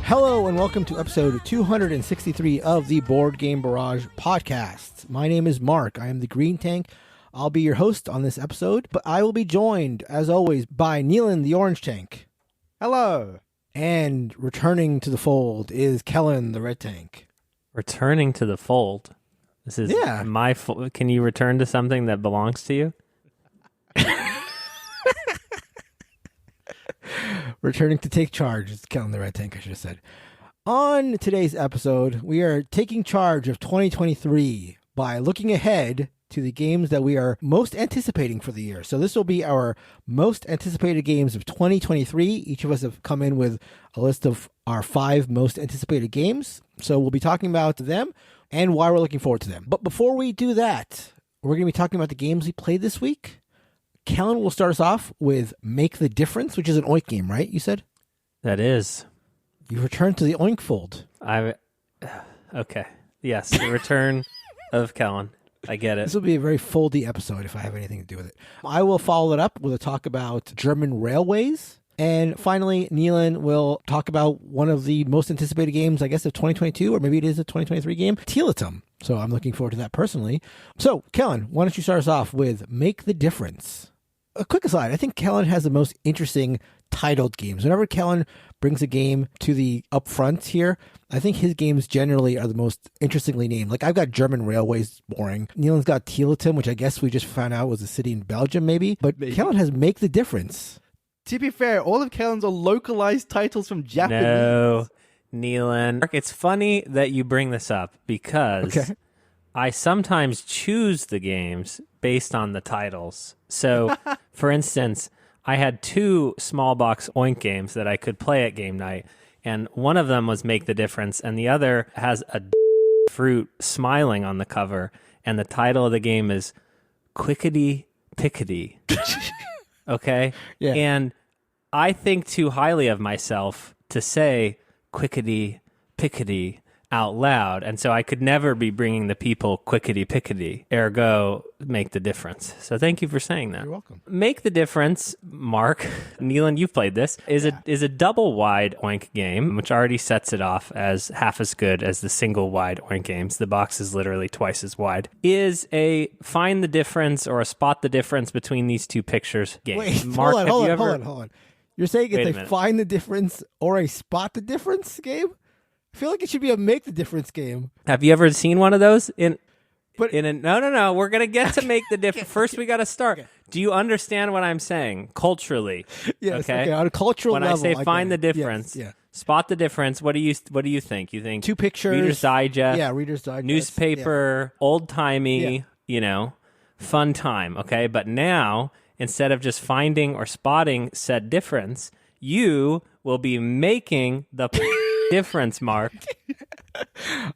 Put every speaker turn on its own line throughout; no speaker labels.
Hello and welcome to episode 263 of the Board Game Barrage podcast. My name is Mark. I am the Green Tank. I'll be your host on this episode, but I will be joined, as always, by Neelan, the Orange Tank.
Hello.
And returning to the fold is Kellen, the Red Tank.
Returning to the fold? This is my fold. Can you return to something that belongs to you?
Returning to take charge is Kellen, the Red Tank, I should have said. On today's episode, we are taking charge of 2023 by looking ahead to the games that we are most anticipating for the year. So this will be our most anticipated games of 2023. Each of us have come in with a list of our 5 most anticipated games. So we'll be talking about them and why we're looking forward to them. But before we do that, we're going to be talking about the games we played this week. Kellen will start us off with Make the Difference, which is an Oink game, right? You said?
That is.
You returned to the Oink fold.
Okay. Yes, the return of Kellen. I get it.
This will be a very foldy episode if I have anything to do with it. I will follow it up with a talk about German railways. And finally, Neelan will talk about one of the most anticipated games, I guess, of 2022, or maybe it is a 2023 game, Tiletum. So I'm looking forward to that personally. So, Kellen, why don't you start us off with Make the Difference? A quick aside, I think Kellen has the most interesting titled games. Whenever Kellen brings a game to the upfront here, I think his games generally are the most interestingly named. Like, I've got German Railways, boring. Neelan's got Tiletum, which I guess we just found out was a city in Belgium, maybe. But Kellen has Make the Difference.
To be fair, all of Kellen's are localized titles from Japanese.
No, Neelan. It's funny that you bring this up because I sometimes choose the games based on the titles. So, for instance, I had 2 small box Oink games that I could play at game night, and one of them was Make the Difference, and the other has a fruit smiling on the cover, and the title of the game is Quickety Pickety. Okay?
Yeah.
And I think too highly of myself to say Quickety Pickety out loud, and so I could never be bringing the people Quickety Pickety, ergo Make the Difference. So thank you for saying that.
You're welcome.
Make the Difference, Mark, Neelan, you've played this, is a double wide Oink game, which already sets it off as half as good as the single wide Oink games. The box is literally twice as wide. Is a find the difference or a spot the difference between these 2 pictures game.
Wait,
Mark,
hold on. You're saying it's a find the difference or a spot the difference game? I feel like it should be a Make the Difference game.
Have you ever seen one of those? No. We're going to get to Make the Difference. First, we got to start. Okay. Do you understand what I'm saying culturally?
Yes. Okay. On a cultural level.
When I say find the difference, spot the difference, what do you think? You think
2 pictures,
Reader's Digest,
Reader's Digest,
newspaper, old timey, fun time. Okay, but now instead of just finding or spotting said difference, you will be making the difference, Mark.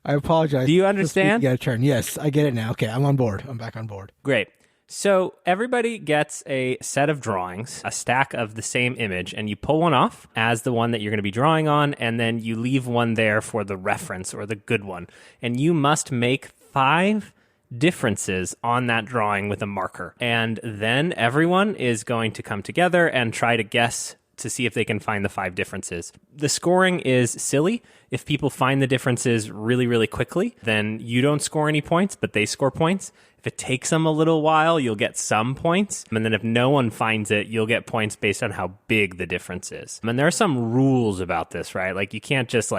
I apologize.
Do you understand?
You got a turn. Yes, I get it now. Okay, I'm on board. I'm back on board.
Great. So everybody gets a set of drawings, a stack of the same image, and you pull one off as the one that you're going to be drawing on, and then you leave one there for the reference or the good one. And you must make 5 differences on that drawing with a marker. And then everyone is going to come together and try to guess to see if they can find the 5 differences. The scoring is silly. If people find the differences really, really quickly, then you don't score any points, but they score points. If it takes them a little while, you'll get some points. And then if no one finds it, you'll get points based on how big the difference is. And there are some rules about this, right? Like you can't just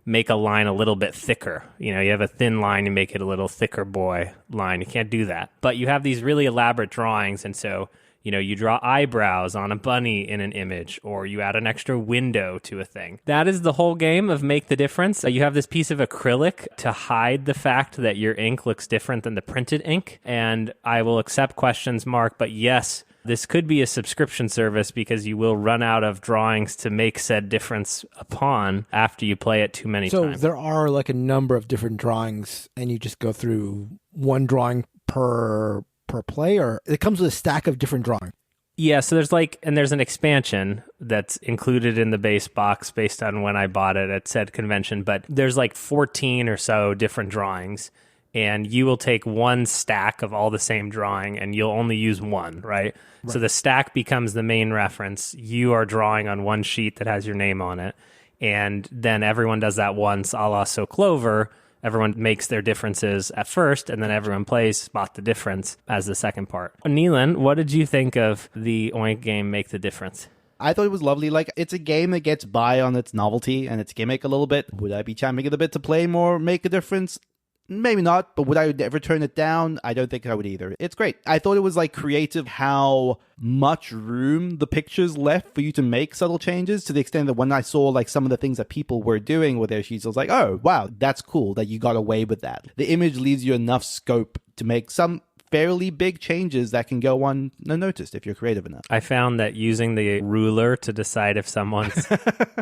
make a line a little bit thicker. You have a thin line and make it a little thicker boy line. You can't do that. But you have these really elaborate drawings, and so you draw eyebrows on a bunny in an image, or you add an extra window to a thing. That is the whole game of Make the Difference. You have this piece of acrylic to hide the fact that your ink looks different than the printed ink. And I will accept questions, Mark, but yes, this could be a subscription service because you will run out of drawings to make said difference upon after you play it too many times.
So there are a number of different drawings, and you just go through one drawing per play, or it comes with a stack of different drawings?
Yeah, so there's an expansion that's included in the base box based on when I bought it at said convention, but there's 14 or so different drawings, and you will take one stack of all the same drawing and you'll only use one, right? So the stack becomes the main reference. You are drawing on one sheet that has your name on it. And then everyone does that once, a la So Clover. Everyone makes their differences at first, and then everyone plays Spot the Difference as the second part. Neelan, what did you think of the Oink game Make the Difference?
I thought it was lovely. Like, it's a game that gets by on its novelty and its gimmick a little bit. Would I be champing it a bit to play more, make a difference? Maybe not, but would I ever turn it down? I don't think I would either. It's great. I thought it was like creative how much room the pictures left for you to make subtle changes, to the extent that when I saw like some of the things that people were doing with their sheets, I was like, oh, wow, that's cool that you got away with that. The image leaves you enough scope to make some fairly big changes that can go unnoticed if you're creative enough.
I found that using the ruler to decide if someone's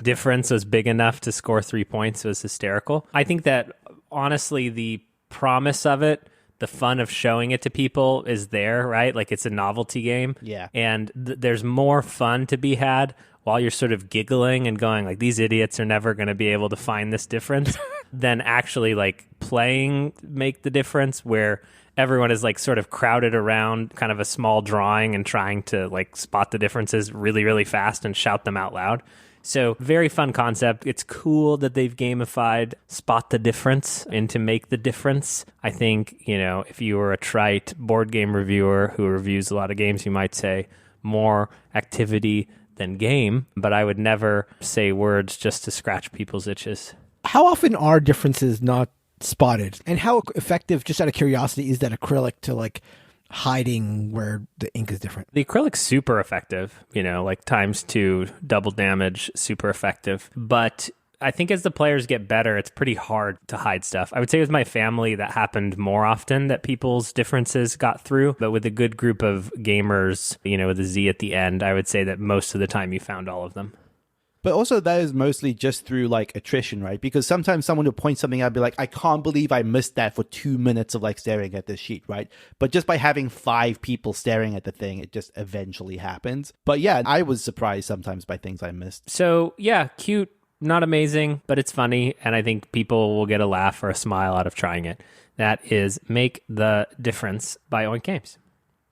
difference was big enough to score 3 points was hysterical. I think that honestly, the promise of it, the fun of showing it to people is there, right? Like, it's a novelty game.
Yeah.
And there's more fun to be had while you're sort of giggling and going like, these idiots are never going to be able to find this difference than actually like playing Make the Difference, where everyone is like sort of crowded around kind of a small drawing and trying to like spot the differences really, really fast and shout them out loud. So very fun concept. It's cool that they've gamified Spot the Difference into Make the Difference. I think, you know, if you were a trite board game reviewer who reviews a lot of games, you might say more activity than game, but I would never say words just to scratch people's itches.
How often are differences not spotted? And how effective, just out of curiosity, is that acrylic to like hiding where the ink is different?
The acrylic's super effective, you know, like ×2 double damage, super effective. But I think as the players get better, it's pretty hard to hide stuff. I would say with my family, that happened more often, that people's differences got through. But with a good group of gamers, you know, with a Z at the end, I would say that most of the time you found all of them.
But also that is mostly just through like attrition, right? Because sometimes someone would point something out and be like, I can't believe I missed that for 2 minutes of like staring at this sheet, right? But just by having 5 people staring at the thing, it just eventually happens. But yeah, I was surprised sometimes by things I missed.
So yeah, cute, not amazing, but it's funny. And I think people will get a laugh or a smile out of trying it. That is Make the Difference by Oink Games.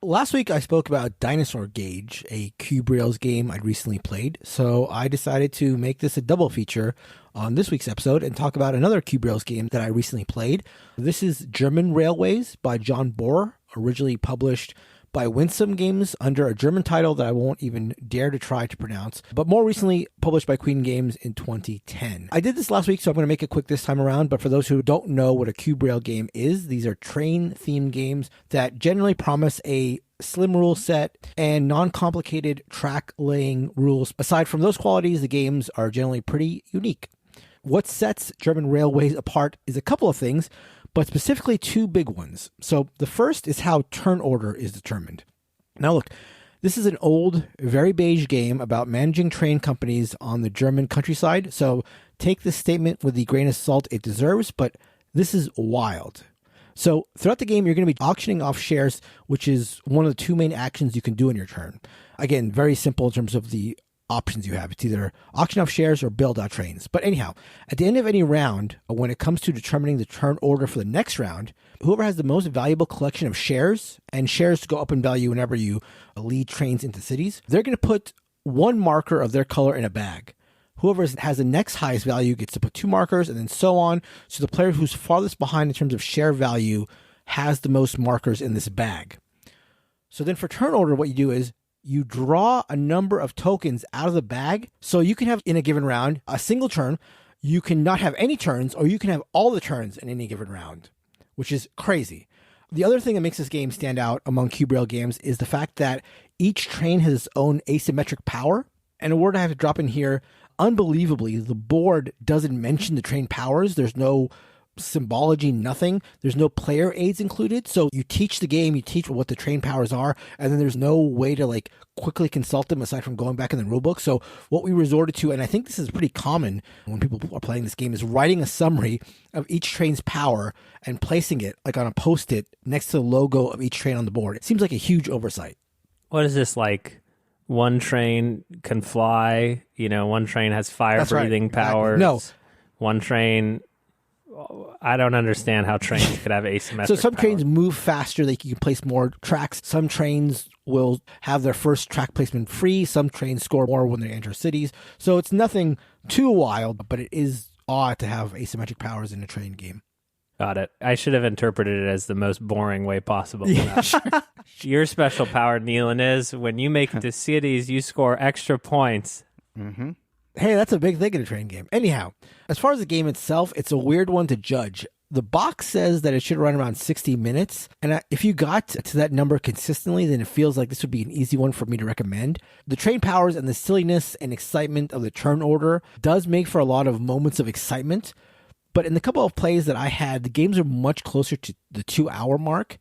Last week, I spoke about Dinosaur Gauge, a Cube Rails game I'd recently played, so I decided to make this a double feature on this week's episode and talk about another Cube Rails game that I recently played. This is German Railways by John Burro, originally published by Winsome Games under a German title that I won't even dare to try to pronounce, but more recently published by Queen Games in 2010. I did this last week, so I'm going to make it quick this time around, but for those who don't know what a Cube Rail game is, these are train-themed games that generally promise a slim rule set and non-complicated track-laying rules. Aside from those qualities, the games are generally pretty unique. What sets German Railways apart is a couple of things, but specifically 2 big ones. So the first is how turn order is determined. Now look, this is an old, very beige game about managing train companies on the German countryside, so take this statement with the grain of salt it deserves, but this is wild. So throughout the game, you're going to be auctioning off shares, which is one of the 2 main actions you can do in your turn. Again, very simple in terms of the options you have. It's either auction off shares or build out trains. But anyhow, at the end of any round, when it comes to determining the turn order for the next round, whoever has the most valuable collection of shares, and shares go up in value whenever you lead trains into cities, they're going to put 1 marker of their color in a bag. Whoever has the next highest value gets to put 2 markers, and then so on. So the player who's farthest behind in terms of share value has the most markers in this bag. So then for turn order, what you do is you draw a number of tokens out of the bag. So you can have, in a given round, a single turn. You can not have any turns, or you can have all the turns in any given round, which is crazy. The other thing that makes this game stand out among Cube Rail games is the fact that each train has its own asymmetric power. And a word I have to drop in here, unbelievably, the board doesn't mention the train powers. There's no symbology, nothing. There's no player aids included. So you teach the game, you teach what the train powers are, and then there's no way to like quickly consult them aside from going back in the rulebook. So what we resorted to, and I think this is pretty common when people are playing this game, is writing a summary of each train's power and placing it like on a post-it next to the logo of each train on the board. It seems like a huge oversight.
What is this, like one train can fly, you know, one train has fire breathing powers.
No.
One train I don't understand how trains could have asymmetric
So some
power.
trains move faster. They can place more tracks. Some trains will have their first track placement free. Some trains score more when they enter cities. So it's nothing too wild, but it is odd to have asymmetric powers in a train game.
Got it. I should have interpreted it as the most boring way possible.
Yeah, sure.
Your special power, Neelan, is when you make the cities, you score extra points.
Mm-hmm.
Hey, that's a big thing in a train game. Anyhow, as far as the game itself, it's a weird one to judge. The box says that it should run around 60 minutes. And if you got to that number consistently, then it feels like this would be an easy one for me to recommend. The train powers and the silliness and excitement of the turn order does make for a lot of moments of excitement. But in the couple of plays that I had, the games are much closer to the 2-hour mark.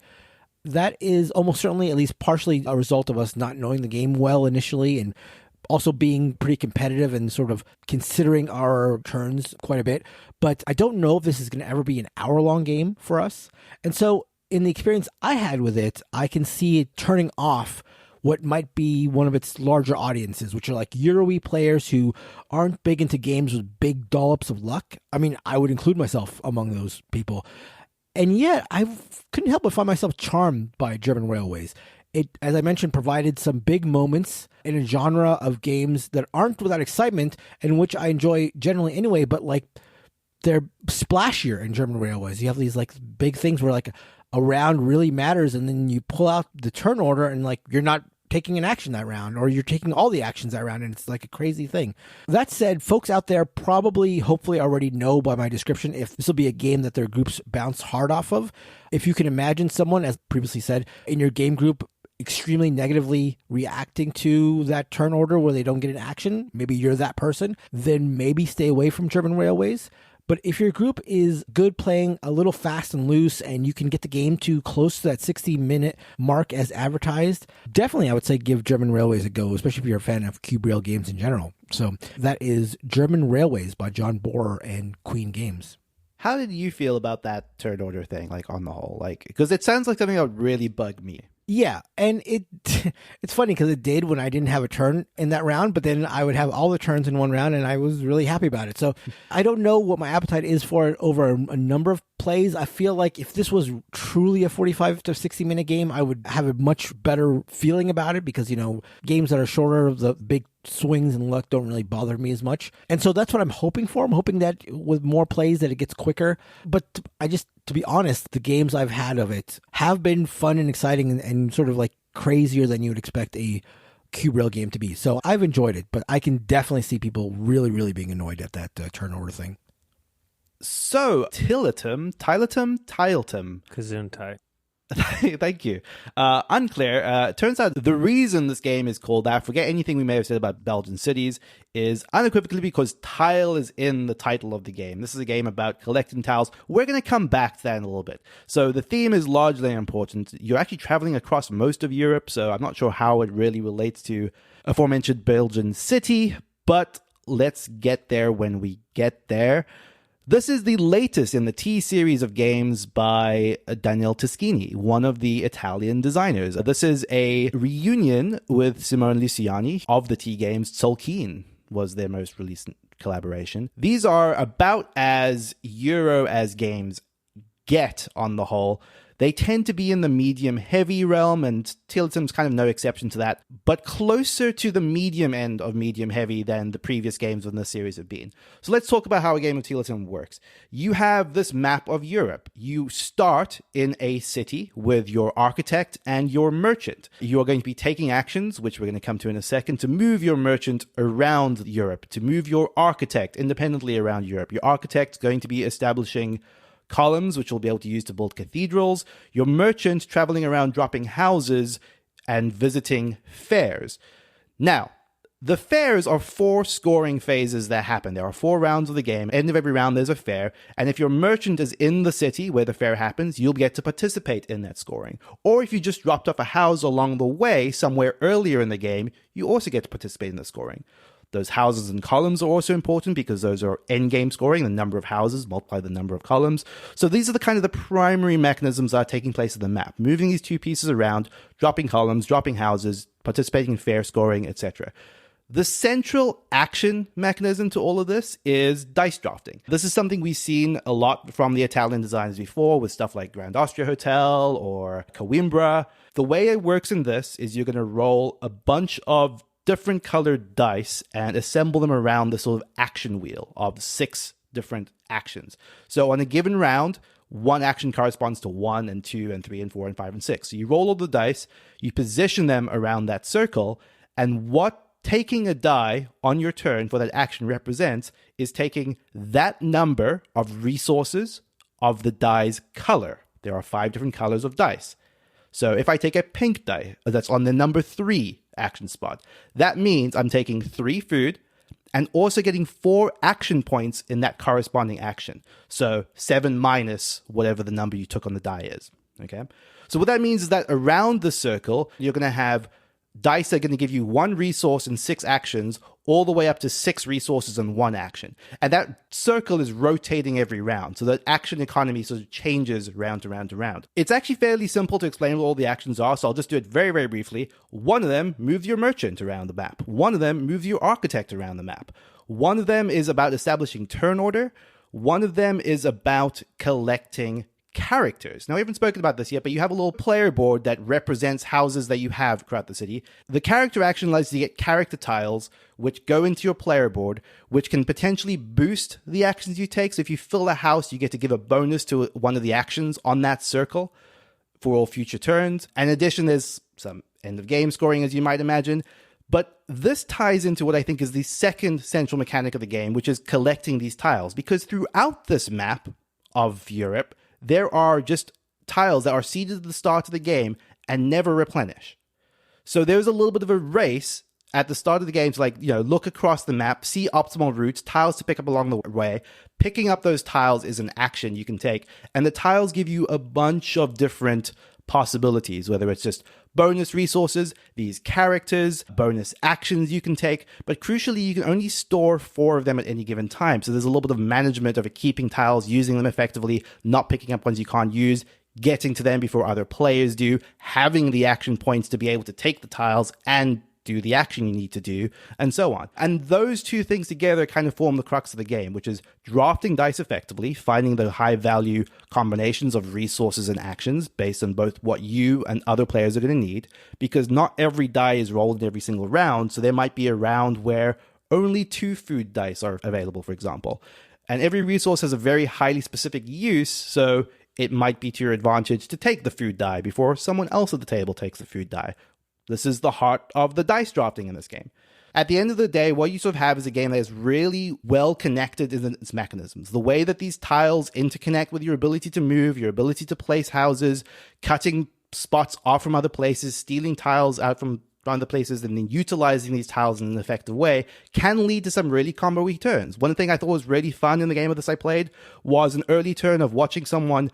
That is almost certainly at least partially a result of us not knowing the game well initially and also being pretty competitive and sort of considering our turns quite a bit. But I don't know if this is going to ever be an hour-long game for us. And so in the experience I had with it, I can see it turning off what might be one of its larger audiences, which are like Euro players who aren't big into games with big dollops of luck. I mean, I would include myself among those people. And yet, I couldn't help but find myself charmed by German Railways. It, as I mentioned, provided some big moments in a genre of games that aren't without excitement and which I enjoy generally anyway, but like they're splashier in German Railways. You have these like big things where like a round really matters and then you pull out the turn order and like you're not taking an action that round or you're taking all the actions that round and it's like a crazy thing. That said, folks out there probably hopefully already know by my description if this will be a game that their groups bounce hard off of. If you can imagine someone, as previously said, in your game group extremely negatively reacting to that turn order where they don't get an action, maybe you're that person, then maybe stay away from German Railways. But if your group is good playing a little fast and loose and you can get the game to close to that 60-minute mark as advertised, definitely I would say give German Railways a go, especially if you're a fan of cube rail games in general. So that is German Railways by John Borer and Queen Games.
How did you feel about that turn order thing, like on the whole? Like, because it sounds like something that would really bug me.
Yeah, and it's funny because it did when I didn't have a turn in that round, but then I would have all the turns in one round, and I was really happy about it. So I don't know what my appetite is for it over a number of plays. I feel like if this was truly a 45 to 60-minute game, I would have a much better feeling about it because, you know, games that are shorter, the big swings and luck don't really bother me as much. And so that's what I'm hoping for. I'm hoping that with more plays that it gets quicker. But to be honest, the games I've had of it have been fun and exciting and sort of like crazier than you would expect a cube rail game to be. So I've enjoyed it, but I can definitely see people really, really being annoyed at that turn order thing.
So, Tiletum.
Gesundheit.
Thank you. Unclear. Turns out the reason this game is called that, forget anything we may have said about Belgian cities, is unequivocally because tile is in the title of the game. This is a game about collecting tiles. We're going to come back to that in a little bit. So the theme is largely important. You're actually traveling across most of Europe, so I'm not sure how it really relates to aforementioned Belgian city, but let's get there when we get there. This is the latest in the T-series of games by Daniele Teschini, one of the Italian designers. This is a reunion with Simone Luciani of the T-games. Tolkien was their most recent collaboration. These are about as Euro as games get on the whole. They tend to be in the medium-heavy realm, and Tiletum's kind of no exception to that, but closer to the medium end of medium-heavy than the previous games in this series have been. So let's talk about how a game of Tiletum works. You have this map of Europe. You start in a city with your architect and your merchant. You are going to be taking actions, which we're going to come to in a second, to move your merchant around Europe, to move your architect independently around Europe. Your architect's going to be establishing columns, which you'll be able to use to build cathedrals, your merchant traveling around dropping houses and visiting fairs. Now, the fairs are 4 scoring phases that happen. There are 4 rounds of the game. End of every round, there's a fair. And if your merchant is in the city where the fair happens, you'll get to participate in that scoring. Or if you just dropped off a house along the way somewhere earlier in the game, you also get to participate in the scoring. Those houses and columns are also important because those are endgame scoring. The number of houses multiply the number of columns. So these are the primary mechanisms that are taking place on the map. Moving these 2 pieces around, dropping columns, dropping houses, participating in fair scoring, etc. The central action mechanism to all of this is dice drafting. This is something we've seen a lot from the Italian designers before with stuff like Grand Austria Hotel or Coimbra. The way it works in this is you're going to roll a bunch of different colored dice and assemble them around this sort of action wheel of 6 different actions. So on a given round, one action corresponds to 1 and 2 and 3 and 4 and 5 and 6. So you roll all the dice, you position them around that circle, and what taking a die on your turn for that action represents is taking that number of resources of the die's color. There are 5 different colors of dice. So if I take a pink die that's on the number 3 action spot, that means I'm taking 3 food and also getting 4 action points in that corresponding action. So 7 minus whatever the number you took on the die is. Okay. So what that means is that around the circle, you're going to have dice that are going to give you 1 resource and 6 actions, all the way up to 6 resources and 1 action. And that circle is rotating every round. So that action economy sort of changes round to round to round. It's actually fairly simple to explain what all the actions are, so I'll just do it very, very briefly. One of them moves your merchant around the map. One of them moves your architect around the map. One of them is about establishing turn order. One of them is about collecting characters. Now, we haven't spoken about this yet, but you have a little player board that represents houses that you have throughout the city. The character action allows you to get character tiles, which go into your player board, which can potentially boost the actions you take. So if you fill a house, you get to give a bonus to one of the actions on that circle for all future turns. And in addition, there's some end of game scoring, as you might imagine. But this ties into what I think is the second central mechanic of the game, which is collecting these tiles. Because throughout this map of Europe, there are just tiles that are seeded at the start of the game and never replenish. So there's a little bit of a race at the start of the game to look across the map, see optimal routes, tiles to pick up along the way. Picking up those tiles is an action you can take. And the tiles give you a bunch of different possibilities, whether it's just bonus resources, these characters, bonus actions you can take, but crucially, you can only store 4 of them at any given time. So there's a little bit of management of keeping tiles, using them effectively, not picking up ones you can't use, getting to them before other players do, having the action points to be able to take the tiles and do the action you need to do, and so on. And those two things together kind of form the crux of the game, which is drafting dice effectively, finding the high value combinations of resources and actions based on both what you and other players are going to need, because not every die is rolled in every single round, so there might be a round where only 2 food dice are available, for example. And every resource has a very highly specific use, so it might be to your advantage to take the food die before someone else at the table takes the food die. This is the heart of the dice drafting in this game. At the end of the day, what you sort of have is a game that is really well connected in its mechanisms. The way that these tiles interconnect with your ability to move, your ability to place houses, cutting spots off from other places, stealing tiles out from other places, and then utilizing these tiles in an effective way can lead to some really combo-y turns. One thing I thought was really fun in the game of this I played was an early turn of watching someone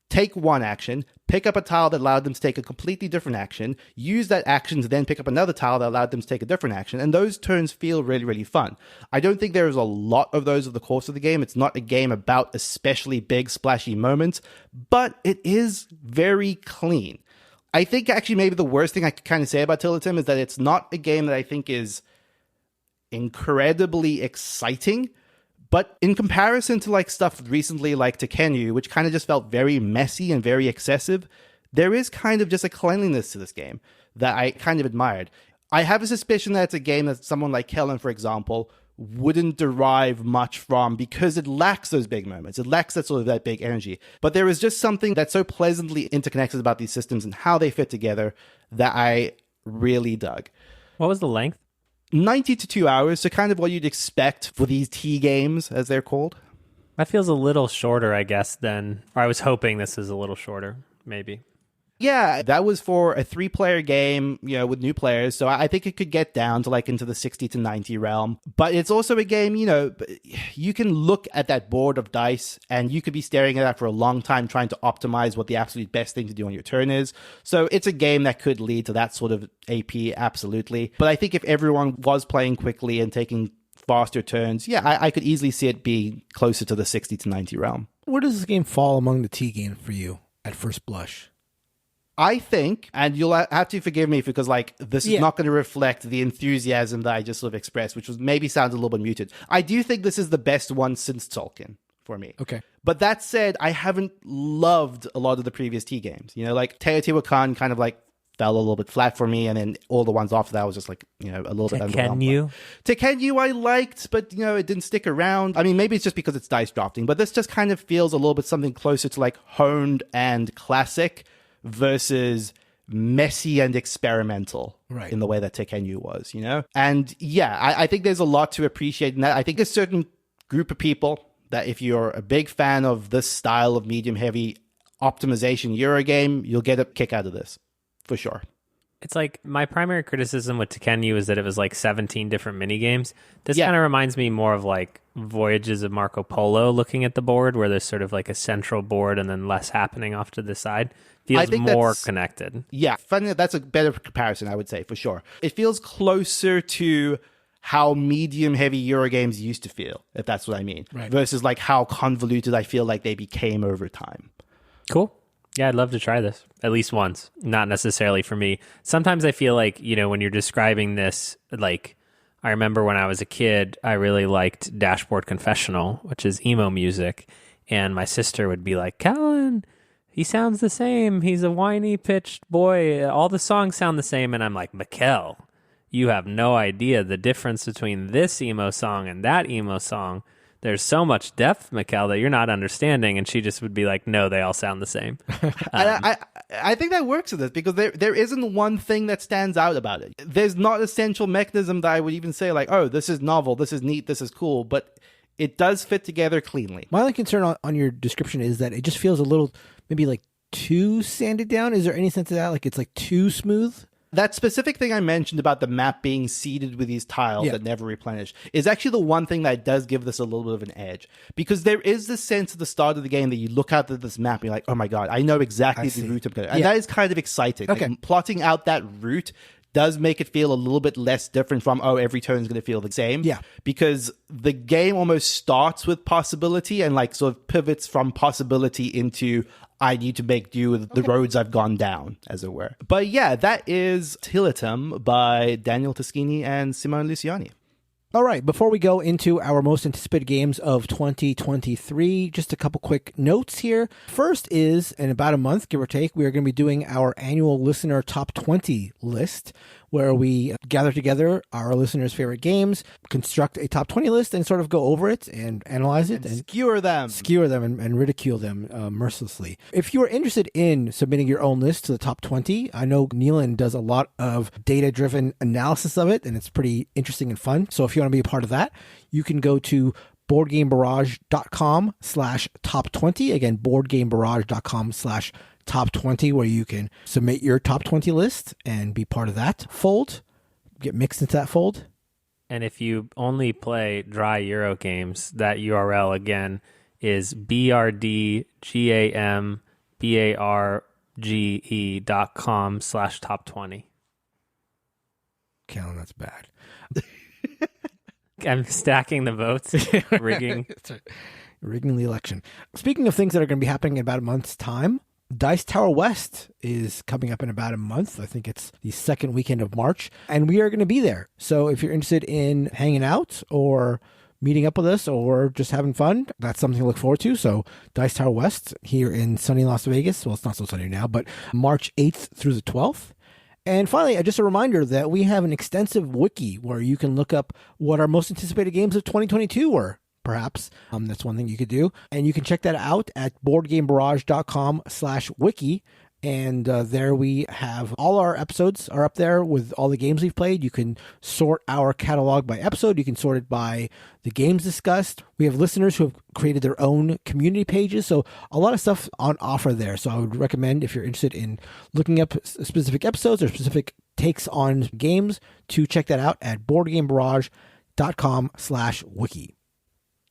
take one action, pick up a tile that allowed them to take a completely different action, use that action to then pick up another tile that allowed them to take a different action, and those turns feel really, really fun. I don't think there's a lot of those over the course of the game. It's not a game about especially big, splashy moments, but it is very clean. I think actually maybe the worst thing I could kind of say about Tiletum is that it's not a game that I think is incredibly exciting. But in comparison to stuff recently like Tekkenu, which kind of just felt very messy and very excessive, there is kind of just a cleanliness to this game that I kind of admired. I have a suspicion that it's a game that someone like Kellen, for example, wouldn't derive much from because it lacks those big moments. It lacks that big energy. But there is just something that's so pleasantly interconnected about these systems and how they fit together that I really dug.
What was the length?
90 to 2 hours, so kind of what you'd expect for these T games, as they're called.
That feels a little shorter, I guess, than... Or I was hoping this is a little shorter, maybe.
Yeah, that was for a 3-player game, with new players, so I think it could get down to into the 60 to 90 realm. But it's also a game, you can look at that board of dice, and you could be staring at that for a long time trying to optimize what the absolute best thing to do on your turn is. So it's a game that could lead to that sort of AP, absolutely. But I think if everyone was playing quickly and taking faster turns, I could easily see it be closer to the 60 to 90 realm.
Where does this game fall among the T games for you at first blush?
I think, and you'll have to forgive me because like this is not going to reflect the enthusiasm that I just sort of expressed, which was maybe sounds a little bit muted. I do think this is the best one since Tolkien for me.
Okay.
But that said, I haven't loved a lot of the previous T games. You know, like Teotihuacan kind of like fell a little bit flat for me, and then all the ones after that was just like, you know, a little bit underwhelming. Tekenyu I liked, but, you know, it didn't stick around. I mean, maybe it's just because it's dice drafting, but this just kind of feels a little bit something closer to like honed and classic versus messy and experimental in the way that Tekenyu was, you know? And yeah, I think there's a lot to appreciate in that. I think a certain group of people that if you're a big fan of this style of medium-heavy optimization Eurogame, you'll get a kick out of this, for sure.
It's like my primary criticism with Tekenyu is that it was like 17 different mini games. This kind of reminds me more of like Voyages of Marco Polo, looking at the board where there's sort of like a central board and then less happening off to the side. Feels more connected. Yeah,
funny, that's a better comparison, I would say, for sure. It feels closer to how medium-heavy Eurogames used to feel, if that's what I mean, versus like how convoluted I feel like they became over time.
Cool. Yeah, I'd love to try this at least once. Not necessarily for me. Sometimes I feel like, you know, when you're describing this, like, I remember when I was a kid, I really liked Dashboard Confessional, which is emo music. And my sister would be like, Callan, he sounds the same. He's a whiny pitched boy. All the songs sound the same. And I'm like, Mikkel, you have no idea the difference between this emo song and that emo song. There's so much depth, Mikkel, that you're not understanding. And she just would be like, no, they all sound the same.
I think that works with this because there isn't one thing that stands out about it. There's not a central mechanism that I would even say like, oh, this is novel, this is neat, this is cool, but it does fit together cleanly.
My only concern on your description is that it just feels a little, maybe like too sanded down. Is there any sense of that? Like it's like too smooth?
That specific thing I mentioned about the map being seeded with these tiles that never replenish is actually the one thing that does give this a little bit of an edge. Because there is this sense at the start of the game that you look out at this map and you're like, oh my god, I know exactly the route I'm going to. And that is kind of exciting.
Okay.
Like, plotting out that route does make it feel a little bit less different from, oh, every turn is going to feel the same.
Yeah.
Because the game almost starts with possibility and like sort of pivots from possibility into I need to make do with the roads I've gone down, as it were. But yeah, that is Tiletum by Daniel Taschini and Simone Luciani.
All right, before we go into our most anticipated games of 2023, just a couple quick notes here. First is, in about a month, give or take, we are going to be doing our annual listener top 20 list, where we gather together our listeners' favorite games, construct a top 20 list, and sort of go over it and analyze it. And
skewer them.
Skewer them and ridicule them mercilessly. If you are interested in submitting your own list to the top 20, I know Neelan does a lot of data-driven analysis of it, and it's pretty interesting and fun. So if you want to be a part of that, you can go to boardgamebarrage.com/top20. Again, boardgamebarrage.com/top20, where you can submit your top 20 list and be part of that fold, get mixed into that fold.
And if you only play dry Euro games, that URL again is brdgambarge.com/top20.
Callan, that's bad.
I'm stacking the votes, rigging.
Rigging the election. Speaking of things that are going to be happening in about a month's time, Dice Tower West is coming up in about a month. I think it's the second weekend of March, and we are going to be there. So if you're interested in hanging out or meeting up with us or just having fun, that's something to look forward to. So Dice Tower West here in sunny Las Vegas. Well, it's not so sunny now, but March 8th through the 12th. And finally, just a reminder that we have an extensive wiki where you can look up what our most anticipated games of 2022 were. Perhaps. That's one thing you could do. And you can check that out at boardgamebarrage.com/wiki. And there we have all our episodes are up there with all the games we've played. You can sort our catalog by episode. You can sort it by the games discussed. We have listeners who have created their own community pages. So a lot of stuff on offer there. So I would recommend, if you're interested in looking up specific episodes or specific takes on games, to check that out at boardgamebarrage.com/wiki.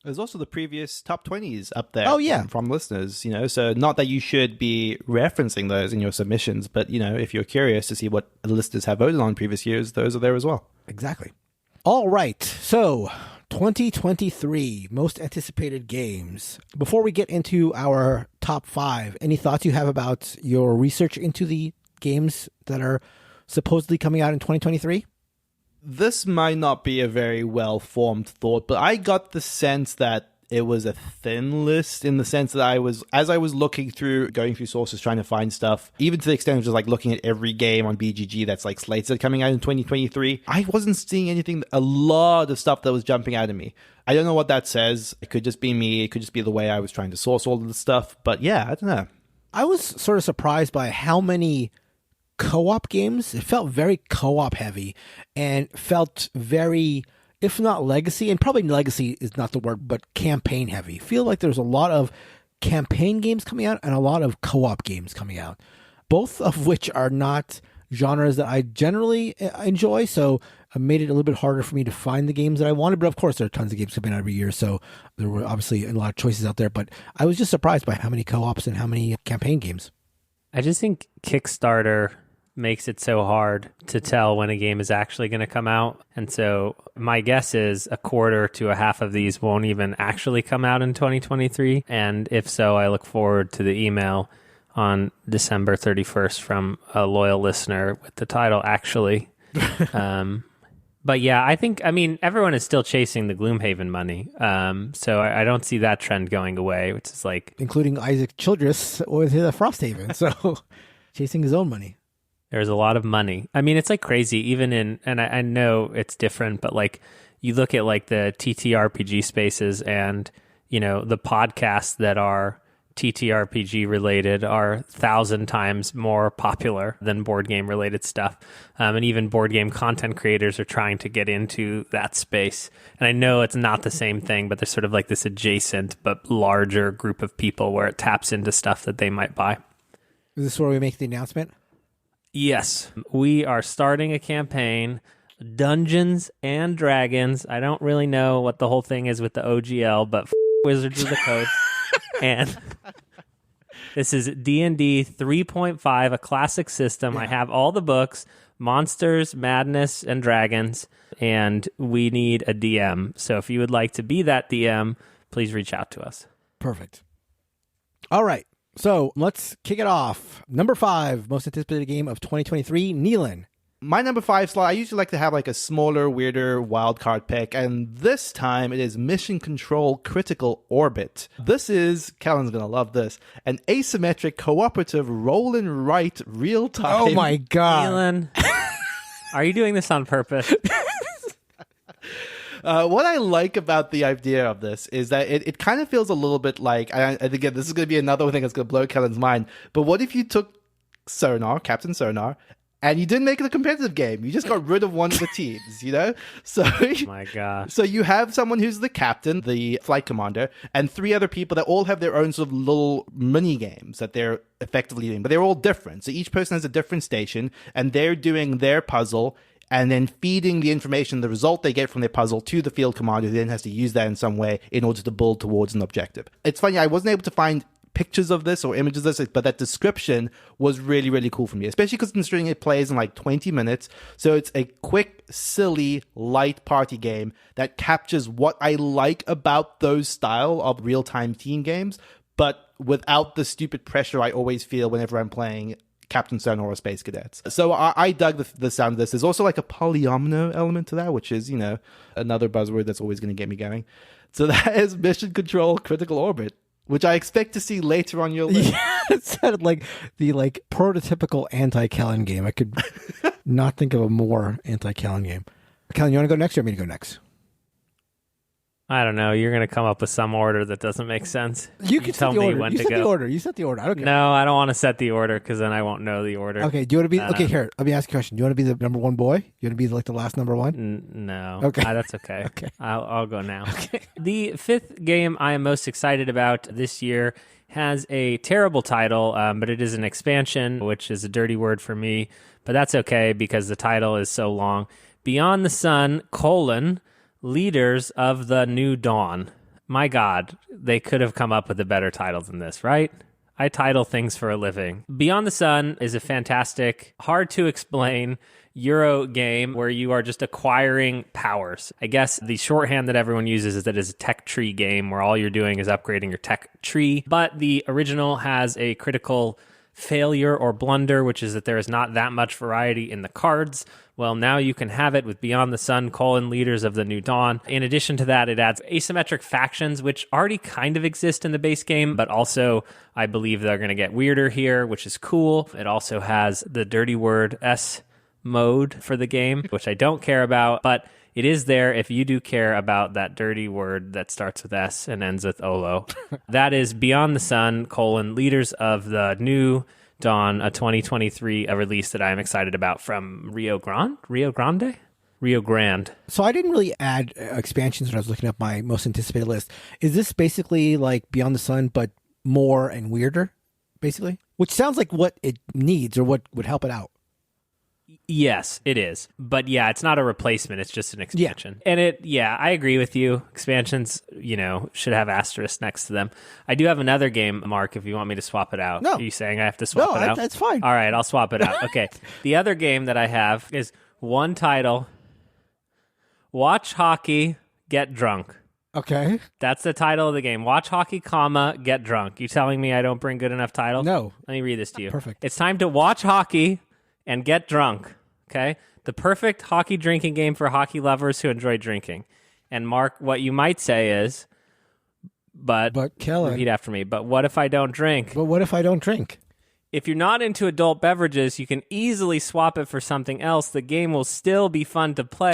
There's also the previous top 20s up there.
Oh, yeah.
From listeners, you know, so not that you should be referencing those in your submissions, but, you know, if you're curious to see what the listeners have voted on previous years, those are there as well.
Exactly. All right. So 2023 most anticipated games. Before we get into our top 5, any thoughts you have about your research into the games that are supposedly coming out in 2023?
This might not be a very well-formed thought, but I got the sense that it was a thin list in the sense that as I was looking through, going through sources, trying to find stuff, even to the extent of just like looking at every game on BGG that's like slated coming out in 2023, I wasn't seeing a lot of stuff that was jumping out at me. I don't know what that says. It could just be me. It could just be the way I was trying to source all of the stuff. But yeah, I don't know.
I was sort of surprised by how many co-op games. It felt very co-op heavy and felt very, if not legacy, and probably legacy is not the word, but campaign heavy. Feel like there's a lot of campaign games coming out and a lot of co-op games coming out, both of which are not genres that I generally enjoy. So it made it a little bit harder for me to find the games that I wanted. But of course, there are tons of games coming out every year. So there were obviously a lot of choices out there. But I was just surprised by how many co-ops and how many campaign games.
I just think Kickstarter makes it so hard to tell when a game is actually going to come out. And so my guess is a quarter to a half of these won't even actually come out in 2023. And if so, I look forward to the email on December 31st from a loyal listener with the title, actually. But yeah, I mean, everyone is still chasing the Gloomhaven money. So I don't see that trend going away, which is like...
Including Isaac Childress with the Frosthaven. So chasing his own money.
There's a lot of money. I mean, it's like crazy, even in, and I know it's different, but like you look at like the TTRPG spaces and, you know, the podcasts that are TTRPG related are 1,000 times more popular than board game related stuff. And even board game content creators are trying to get into that space. And I know it's not the same thing, but there's sort of like this adjacent but larger group of people where it taps into stuff that they might buy.
Is this where we make the announcement?
Yes, we are starting a campaign, Dungeons and Dragons. I don't really know what the whole thing is with the OGL, but Wizards of the Coast. And this is D&D 3.5, a classic system. I have all the books, Monsters, Madness, and Dragons, and we need a DM. So if you would like to be that DM, please reach out to us.
Perfect. All right. So let's kick it off. Number 5, most anticipated game of 2023, Neelan.
My number 5 slot, I usually like to have like a smaller, weirder wildcard pick, and this time it is Mission Control Critical Orbit. This is, Callan's going to love this, an asymmetric, cooperative, roll and write, real-time...
Oh my God.
Neelan, are you doing this on purpose?
What I like about the idea of this is that it kind of feels a little bit like, and again, this is going to be another thing that's going to blow Kellen's mind, but what if you took Captain Sonar, and you didn't make it a competitive game? You just got rid of one of the teams, you know? So,
oh my gosh.
So you have someone who's the captain, the flight commander, and 3 other people that all have their own sort of little mini games that they're effectively doing, but they're all different. So each person has a different station, and they're doing their puzzle and then feeding the information, the result they get from their puzzle to the field commander, who then has to use that in some way in order to build towards an objective. It's funny, I wasn't able to find pictures of this or images of this, but that description was really, really cool for me, especially because considering it plays in like 20 minutes. So it's a quick, silly, light party game that captures what I like about those style of real-time team games, but without the stupid pressure I always feel whenever I'm playing Captain Sonar or Space Cadets. So I dug the sound of this. There's also like a polyomino element to that, which is, you know, another buzzword that's always going to get me going. So that is Mission Control Critical Orbit, which I expect to see later on your list.
Yeah, it sounded like the prototypical anti-Kellen game. I could not think of a more anti-Kellen game. Kellen, you want to go next or you want me to go next?
I don't know. You're going to come up with some order that doesn't make sense.
You can
tell me when to go.
You set the order. I don't care.
No, I don't want to set the order because then I won't know the order.
Okay. Do you want to be... Okay, here. Let me ask you a question. Do you want to be the number 1 boy? You want to be like the last number 1?
No.
Okay.
That's okay.
Okay.
I'll go now.
Okay.
The 5th game I am most excited about this year has a terrible title, but it is an expansion, which is a dirty word for me, but that's okay because the title is so long. Beyond the Sun, Leaders of the New Dawn. My God, they could have come up with a better title than this, right? I title things for a living. Beyond the Sun is a fantastic, hard to explain Euro game where you are just acquiring powers. I guess the shorthand that everyone uses is that it's a tech tree game where all you're doing is upgrading your tech tree. But the original has a critical failure or blunder, which is that there is not that much variety in the cards. Well, now you can have it with Beyond the Sun, Leaders of the New Dawn. In addition to that, it adds asymmetric factions, which already kind of exist in the base game, but also I believe they're going to get weirder here, which is cool. It also has the dirty word S mode for the game, which I don't care about, but it is there if you do care about that dirty word that starts with S and ends with Olo. That is Beyond the Sun, Leaders of the New Dawn, a 2023 release that I am excited about from Rio Grande.
So I didn't really add expansions when I was looking up my most anticipated list. Is this basically like Beyond the Sun, but more and weirder, basically? Which sounds like what it needs or what would help it out.
Yes, it is. But yeah, it's not a replacement. It's just an expansion. Yeah. And I agree with you. Expansions, should have asterisks next to them. I do have another game, Mark, if you want me to swap it out.
No.
Are you saying I have to swap it out?
No, that's fine.
All right, I'll swap it out. Okay. The other game that I have is one title, Watch Hockey, Get Drunk.
Okay.
That's the title of the game. Watch hockey, get drunk. You telling me I don't bring good enough titles?
No.
Let me read this to you.
Perfect.
It's time to watch hockey and get drunk, okay? The perfect hockey drinking game for hockey lovers who enjoy drinking. And Mark, what you might say is, but
Kellen,
repeat after me, but what if I don't drink?
But what if I don't drink?
If you're not into adult beverages, you can easily swap it for something else. The game will still be fun to play.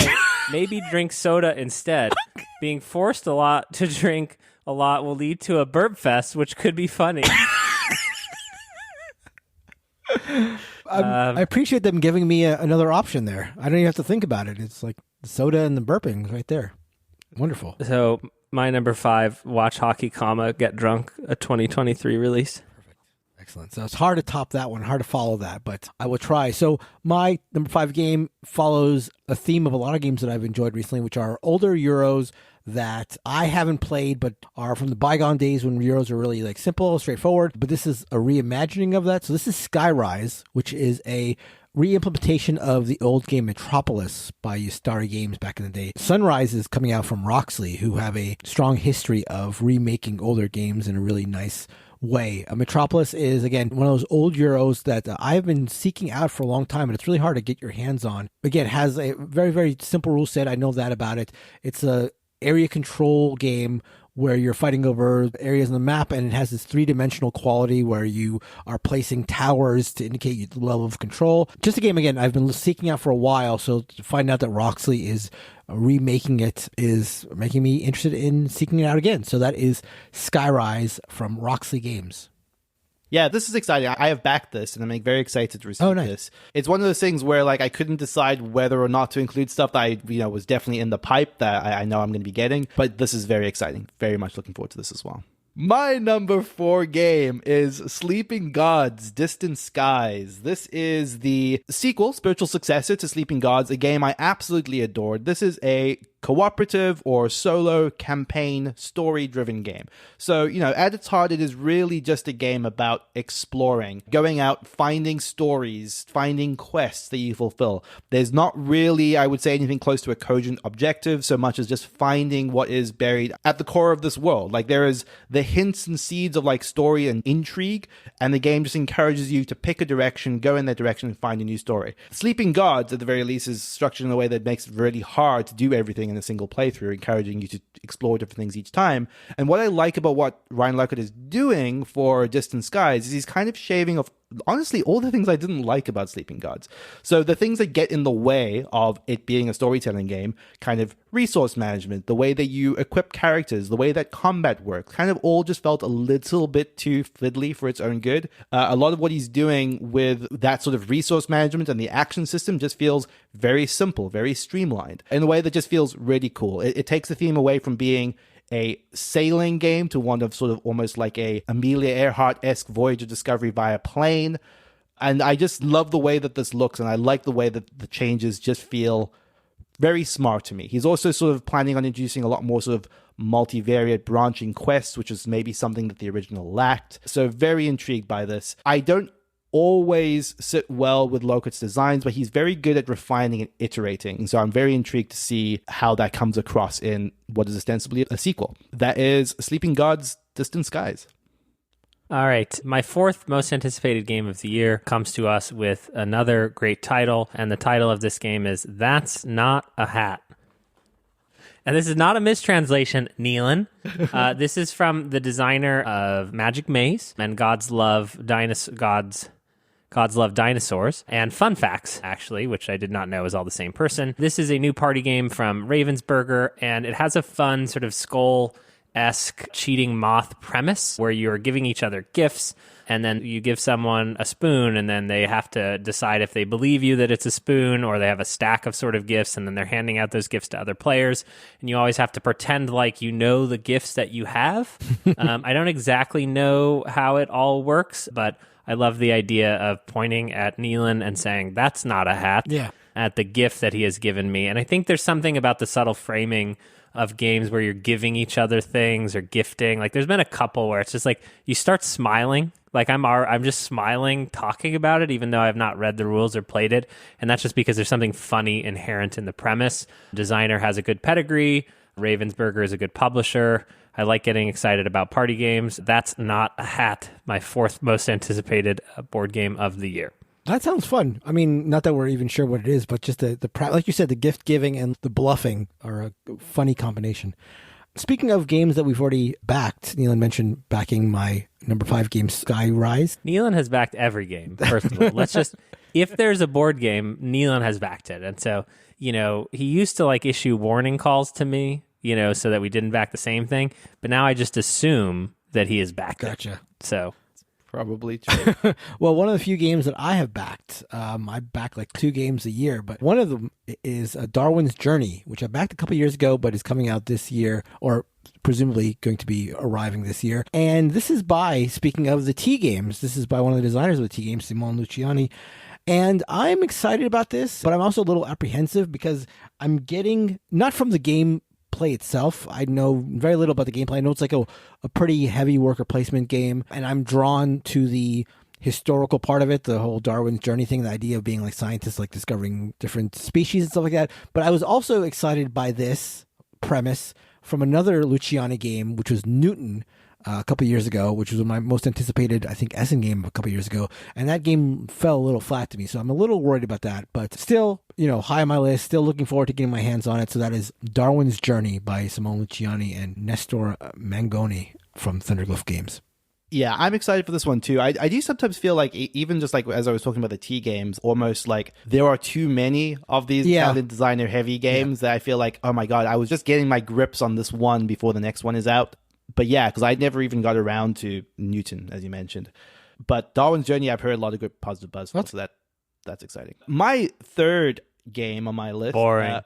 Maybe drink soda instead. Being forced to drink a lot will lead to a burp fest, which could be funny.
I appreciate them giving me another option there. I don't even have to think about it. It's like the soda and the burping right there. Wonderful.
So my number 5, Watch Hockey, Get Drunk, a 2023 release.
Perfect. Excellent. So it's hard to top that one, hard to follow that, but I will try. So my number 5 game follows a theme of a lot of games that I've enjoyed recently, which are older Euros that I haven't played, but are from the bygone days when Euros are really like simple, straightforward. But this is a reimagining of that. So this is Skyrise, which is a re-implementation of the old game Metropolis by Ustari Games back in the day. Sunrise is coming out from Roxley, who have a strong history of remaking older games in a really nice way. Metropolis is, again, one of those old Euros that I've been seeking out for a long time, and it's really hard to get your hands on. Again, it has a very, very simple rule set. I know that about it. It's a area control game where you're fighting over areas on the map, and it has this 3-dimensional quality where you are placing towers to indicate the level of control. Just a game, again, I've been seeking out for a while, so to find out that Roxley is remaking it is making me interested in seeking it out again. So that is Skyrise from Roxley Games.
Yeah, this is exciting. I have backed this, and I'm very excited to receive this. It's one of those things where I couldn't decide whether or not to include stuff that I was definitely in the pipe that I know I'm going to be getting. But this is very exciting. Very much looking forward to this as well. My number 4 game is Sleeping Gods, Distant Skies. This is the sequel, spiritual successor to Sleeping Gods, a game I absolutely adored. This is a cooperative or solo campaign story-driven game. So, at its heart, it is really just a game about exploring, going out, finding stories, finding quests that you fulfill. There's not really, I would say, anything close to a cogent objective so much as just finding what is buried at the core of this world. There is the hints and seeds of story and intrigue, and the game just encourages you to pick a direction, go in that direction, and find a new story. Sleeping Gods, at the very least, is structured in a way that makes it really hard to do everything in a single playthrough, encouraging you to explore different things each time. And what I like about what Ryan Laukat is doing for Distant Skies is he's kind of shaving off, honestly, all the things I didn't like about Sleeping Gods. So the things that get in the way of it being a storytelling game, kind of resource management, the way that you equip characters, the way that combat works, kind of all just felt a little bit too fiddly for its own good. A lot of what he's doing with that sort of resource management and the action system just feels very simple, very streamlined, in a way that just feels really cool. It takes the theme away from being a sailing game to one of sort of almost like a Amelia Earhart-esque voyage of discovery via plane. And I just love the way that this looks, and I like the way that the changes just feel very smart to me. He's also sort of planning on introducing a lot more sort of multivariate branching quests, which is maybe something that the original lacked. So very intrigued by this. I don't always sit well with Lokot's designs, but he's very good at refining and iterating. And so I'm very intrigued to see how that comes across in what is ostensibly a sequel. That is Sleeping Gods: Distant Skies.
All right. My fourth most anticipated game of the year comes to us with another great title. And the title of this game is That's Not a Hat. And this is not a mistranslation, Neelan. This is from the designer of Magic Maze and Gods Love Dinosaurs. And Fun Facts, actually, which I did not know is all the same person. This is a new party game from Ravensburger, and it has a fun sort of Skull-esque cheating moth premise where you're giving each other gifts, and then you give someone a spoon, and then they have to decide if they believe you that it's a spoon, or they have a stack of sort of gifts, and then they're handing out those gifts to other players, and you always have to pretend like you know the gifts that you have. I don't exactly know how it all works, but I love the idea of pointing at Neelan and saying, that's not a hat, at the gift that he has given me. And I think there's something about the subtle framing of games where you're giving each other things or gifting. Like there's been a couple where it's just like you start smiling. Like I'm just smiling talking about it, even though I've not read the rules or played it. And that's just because there's something funny inherent in the premise. Designer has a good pedigree. Ravensburger is a good publisher. I like getting excited about party games. That's Not a Hat, my fourth most anticipated board game of the year.
That sounds fun. I mean, not that we're even sure what it is, but just like you said, the gift giving and the bluffing are a funny combination. Speaking of games that we've already backed, Neelan mentioned backing my number 5 game, Skyrise.
Neelan has backed every game, first of all. If there's a board game, Neelan has backed it. And so, he used to like issue warning calls to me, so that we didn't back the same thing. But now I just assume that he has backed it.
Gotcha.
So
probably true.
Well, one of the few games that I have backed, I back like 2 games a year, but one of them is Darwin's Journey, which I backed a couple years ago, but is coming out this year, or presumably going to be arriving this year. And this is speaking of the T games, this is by one of the designers of the T games, Simone Luciani. And I'm excited about this, but I'm also a little apprehensive because I'm getting, not from the game play itself. I know very little about the gameplay. I know it's like a pretty heavy worker placement game, and I'm drawn to the historical part of it, the whole Darwin's Journey thing, the idea of being like scientists, like discovering different species and stuff like that. But I was also excited by this premise from another Luciani game, which was Newton, a couple of years ago, which was my most anticipated, I think, Essen game a couple of years ago. And that game fell a little flat to me. So I'm a little worried about that. But still, high on my list, still looking forward to getting my hands on it. So that is Darwin's Journey by Simone Luciani and Nestor Mangoni from Thunderglyph Games.
Yeah, I'm excited for this one too. I do sometimes feel like, even just like as I was talking about the T games, almost like there are too many of these talented designer heavy games that I feel like, oh my God, I was just getting my grips on this one before the next one is out. But yeah, because I never even got around to Newton, as you mentioned. But Darwin's Journey, I've heard a lot of good positive buzz for, so that's exciting. My third game on my list.
Boring.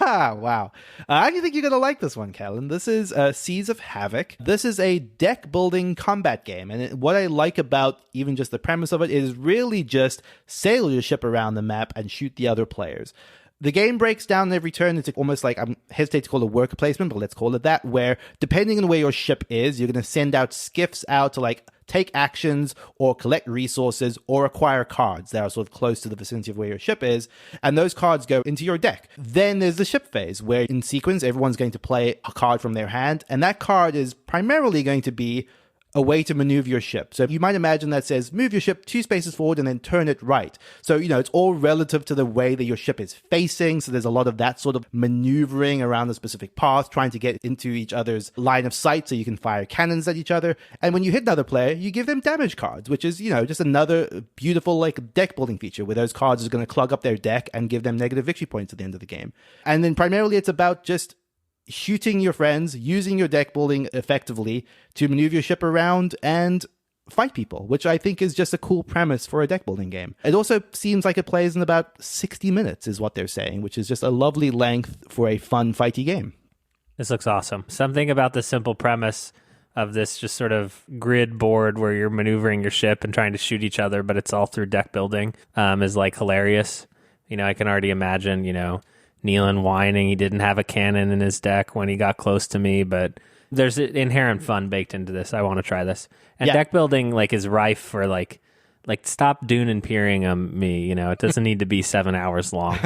Wow. I do think you're going to like this one, Kellen. This is Seas of Havoc. This is a deck-building combat game. And what I like about even just the premise of it is really just sail your ship around the map and shoot the other players. The game breaks down every turn. It's almost like, I hesitate to call it worker placement, but let's call it that, where depending on where your ship is, you're going to send out skiffs out to like take actions or collect resources or acquire cards that are sort of close to the vicinity of where your ship is. And those cards go into your deck. Then there's the ship phase, where in sequence, everyone's going to play a card from their hand. And that card is primarily going to be a way to maneuver your ship. So you might imagine that says, move your ship 2 spaces forward and then turn it right. So, it's all relative to the way that your ship is facing. So there's a lot of that sort of maneuvering around the specific path, trying to get into each other's line of sight so you can fire cannons at each other. And when you hit another player, you give them damage cards, which is, just another beautiful like deck building feature where those cards are going to clog up their deck and give them negative victory points at the end of the game. And then primarily it's about just shooting your friends, using your deck building effectively to maneuver your ship around and fight people, which I think is just a cool premise for a deck building game. It also seems like it plays in about 60 minutes is what they're saying, which is just a lovely length for a fun fighty game.
This looks awesome. Something about the simple premise of this just sort of grid board where you're maneuvering your ship and trying to shoot each other, but it's all through deck building, is like hilarious. I can already imagine, Neelan whining he didn't have a cannon in his deck when he got close to me, but there's inherent fun baked into this. I want to try this. And deck building like is rife for like Like, stop Dune and peering me. It doesn't need to be 7 hours long.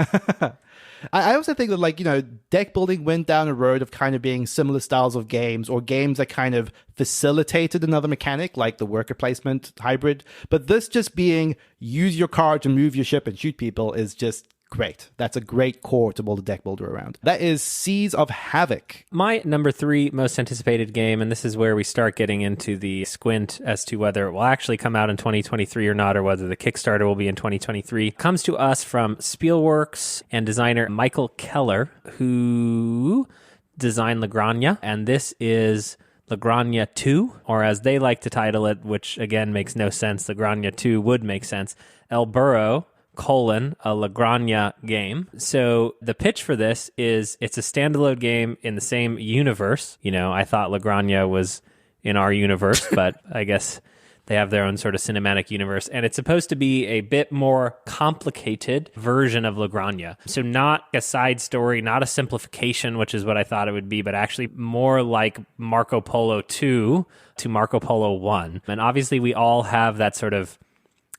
I also think that, deck building went down a road of kind of being similar styles of games, or games that kind of facilitated another mechanic, like the worker placement hybrid. But this just being use your card to move your ship and shoot people is just great. That's a great core to build a deck builder around. That is Seas of Havoc.
My number 3 most anticipated game, and this is where we start getting into the squint as to whether it will actually come out in 2023 or not, or whether the Kickstarter will be in 2023, comes to us from Spielworks and designer Michael Keller, who designed La Granja, and this is La Granja 2, or as they like to title it, which again makes no sense, La Granja 2 would make sense, El Burro, a La Granja game. So the pitch for this is it's a standalone game in the same universe. I thought La Granja was in our universe, but I guess they have their own sort of cinematic universe. And it's supposed to be a bit more complicated version of La Granja. So not a side story, not a simplification, which is what I thought it would be, but actually more like Marco Polo 2 to Marco Polo 1. And obviously we all have that sort of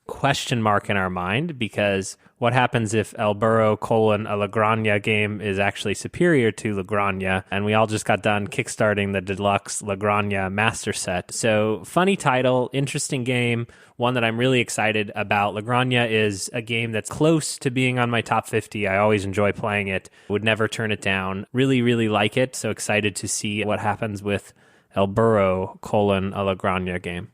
question mark in our mind, because what happens if El Burro a La Granja game is actually superior to La Granja? And we all just got done kickstarting the deluxe La Granja master set. So funny title, interesting game, one that I'm really excited about. La Granja is a game that's close to being on my top 50. I always enjoy playing it, would never turn it down. Really, really like it. So excited to see what happens with El Burro a La Granja game.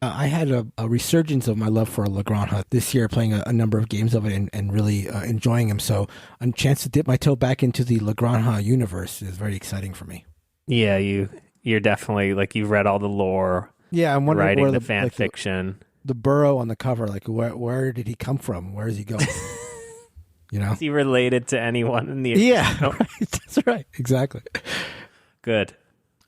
I had a resurgence of my love for La Granja this year, playing a number of games of it and really enjoying them. So a chance to dip my toe back into the La Granja universe is very exciting for me.
Yeah, you're definitely, you've read all the lore.
Yeah, I'm wondering
writing
where
the fan fiction.
The Burro on the cover, where did he come from? Where is he going?
Is he related to anyone in the
Yeah, right. That's right. Exactly.
Good.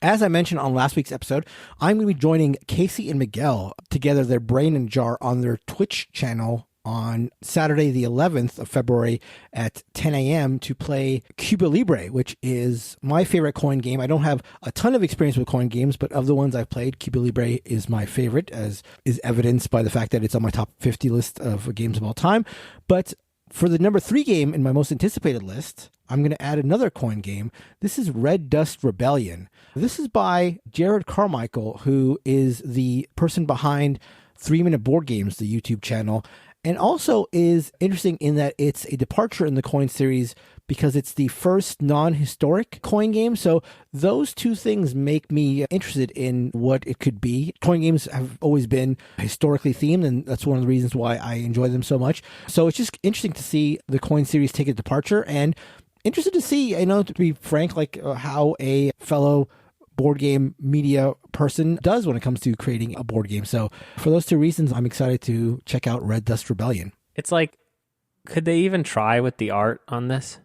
As I mentioned on last week's episode, I'm going to be joining Casey and Miguel together, their brain and jar, on their Twitch channel on Saturday, the 11th of February at 10 a.m. to play Cuba Libre, which is my favorite coin game. I don't have a ton of experience with coin games, but of the ones I've played, Cuba Libre is my favorite, as is evidenced by the fact that it's on my top 50 list of games of all time. But for the number 3 game in my most anticipated list, I'm going to add another coin game. This is Red Dust Rebellion. This is by Jared Carmichael, who is the person behind 3 Minute Board Games, the YouTube channel, and also is interesting in that it's a departure in the coin series because it's the first non-historic coin game. So those two things make me interested in what it could be. Coin games have always been historically themed, and that's one of the reasons why I enjoy them so much. So it's just interesting to see the coin series take a departure, and interested to see, to be frank, how a fellow board game media person does when it comes to creating a board game. So for those 2 reasons, I'm excited to check out Red Dust Rebellion.
It's could they even try with the art on this?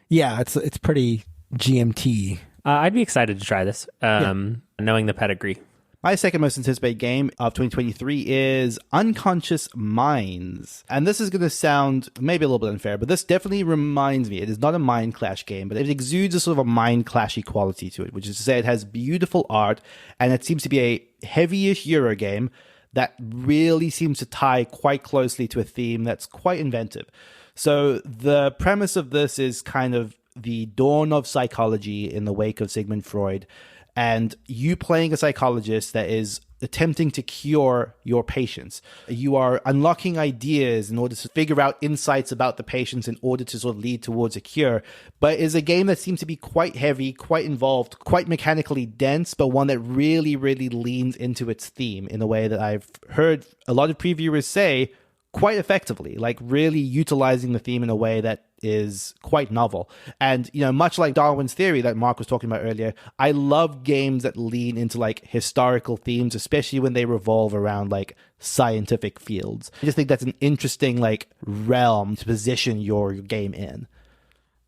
Yeah, it's pretty GMT.
I'd be excited to try this, knowing the pedigree.
My second most anticipated game of 2023 is Unconscious Minds. And this is going to sound maybe a little bit unfair, but this definitely reminds me, it is not a Mind Clash game, but it exudes a sort of a Mind Clashy quality to it, which is to say it has beautiful art, and it seems to be a heavy-ish Euro game that really seems to tie quite closely to a theme that's quite inventive. So the premise of this is kind of the dawn of psychology in the wake of Sigmund Freud, and you playing a psychologist that is attempting to cure your patients. You are unlocking ideas in order to figure out insights about the patients in order to sort of lead towards a cure. But it's a game that seems to be quite heavy, quite involved, quite mechanically dense, but one that really, really leans into its theme in a way that I've heard a lot of previewers say quite effectively, really utilizing the theme in a way that is quite novel. And, much like Darwin's theory that Mark was talking about earlier, I love games that lean into historical themes, especially when they revolve around scientific fields. I just think that's an interesting realm to position your game in.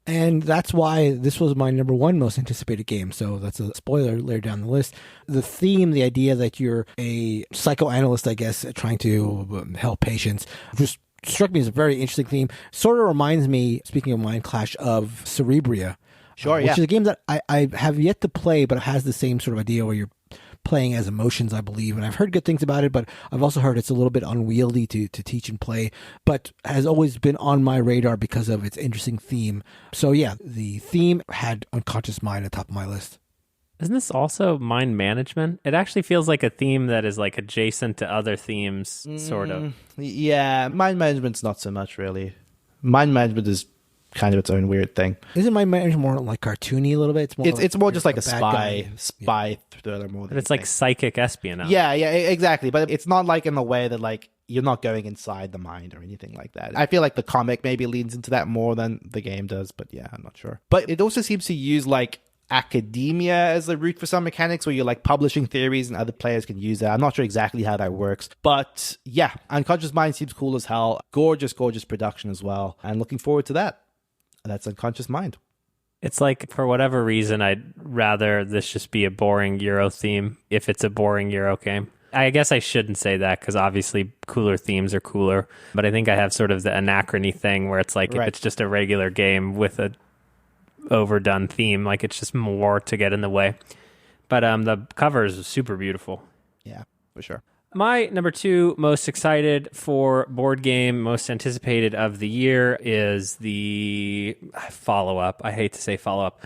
And that's why this was my number 1 most anticipated game. So that's a spoiler later down the list. The theme, the idea that you're a psychoanalyst, I guess, trying to help patients, just struck me as a very interesting theme. Sort of reminds me, speaking of Mind Clash, of Cerebria.
Sure,
which is a game that I have yet to play, but it has the same sort of idea where you're playing as emotions, I believe. And I've heard good things about it, but I've also heard it's a little bit unwieldy to teach and play, but has always been on my radar because of its interesting theme. So yeah, the theme had Unconscious Mind at the top of my list.
Isn't this also mind management? It actually feels like a theme that is like adjacent to other themes, sort of.
Yeah, mind management's not so much, really. Mind management is kind of its own weird thing.
Isn't mind management more like cartoony a little bit?
It's more just like a
bad
spy thriller more than
But it's like
anything.
psychic espionage.
Yeah, exactly. But it's not like in the way that like you're not going inside the mind or anything like that. I feel like the comic maybe leans into that more than the game does, but yeah, I'm not sure. But it also seems to use like academia as the route for some mechanics where you're like publishing theories and other players can use that. I'm not sure exactly how that works, but yeah, Unconscious Mind seems cool as hell. Gorgeous production as well, and looking forward to that. That's Unconscious Mind.
It's like, for whatever reason, I'd rather this just be a boring Euro theme if it's a boring Euro game. I guess I shouldn't say that because obviously cooler themes are cooler, but I think I have sort of the anachrony thing where it's like, if it's just a regular game with a overdone theme, like it's just more to get in the way. But the cover is super beautiful.
Yeah, for sure.
My number 2 most excited for board game, most anticipated of the year is the follow-up. I hate to say follow-up.